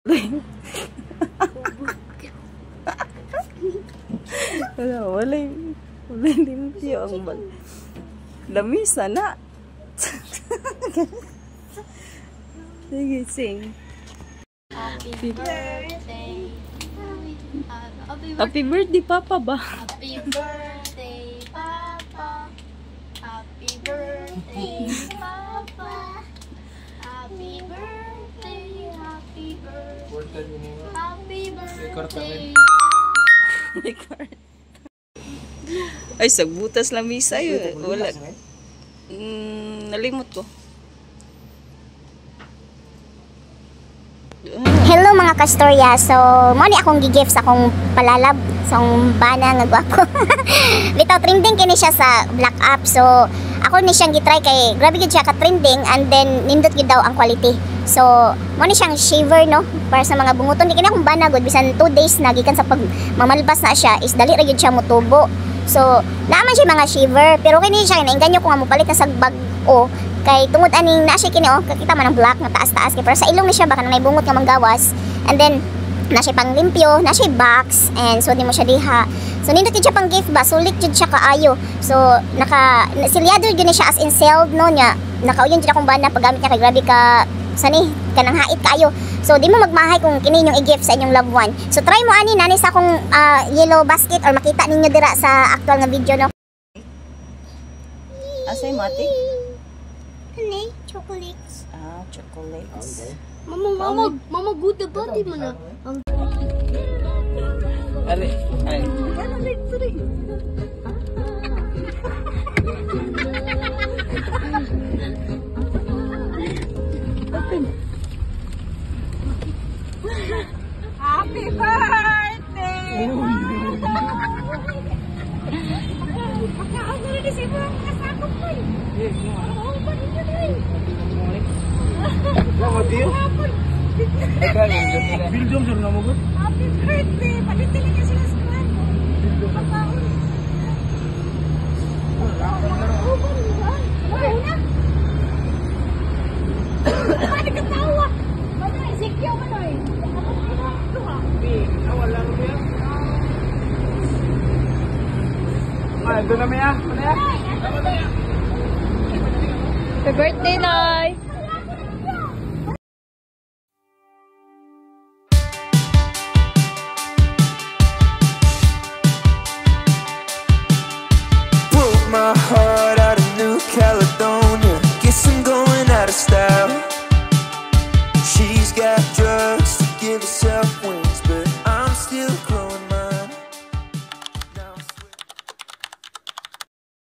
Wala limpyo ang bag. Lamisa na. Sige, sing. Happy birthday. Happy birthday, Papa ba? Happy birthday, Papa. Happy birthday, Papa. Happy birthday, happy birthday. Happy birthday. Ay, sagbutas lamisa yun. Wala. Nalimot ko. Hello mga kastorya. So, mo ni akong gigift sa akong palalab sa akong bana nga gwapo. Bitaw trending kini siya sa Black App. So, ako ni siyang gitry kay grabe gid siya ka trending and then nindot gid daw ang quality. So, mo ni siyang shaver no para sa mga bunguton. Di kini akong bana gud bisan 2 days na gikan sa pag mamalbas na siya is dali ra gid siya motubo. So, naaman siya mga shaver pero kini siya nainganyo ko nga mopalit na sa bag-o. Kay tungod aning na siya kini kakita man ang black nga taas-taas kay pero sa ilong ni siya baka nang bungot nga manggawas and then na siya pang limpyo, na siya box and so di mo siya diha. So nindot siya pang gift ba, sulit jud siya kaayo. So silyado gyud siya as in sealed no nya. Nakauyon jud akong bana paggamit niya kay grabe ka sani kanang hait kaayo. So di mo magmahay kung kini inyong i-gift sa inyong loved one. So try mo ani nani sa akong yellow basket or makita ninyo dira sa actual nga video no. Asay mati? Honey, chocolates. Ah, chocolates. Okay. Mama, good the body mo na. Ali, ay. Happy birthday! Pagkaano rin si mo ang kasakot ko eh. Oo, ba ninyo rin? Bildong dyan na mo ba? Happy birthday! Palitin niya sila sa kwarto. Pagkaon. Oo, ba rin ba? Wala na. Paano ka tawa? Manoy, sikyo manoy. Wala mo yan? Ah, ito na maya. Happy birthday, Nay! Broke my heart out of New Caledonia. Guess I'm going out of style. She's got drugs to give herself.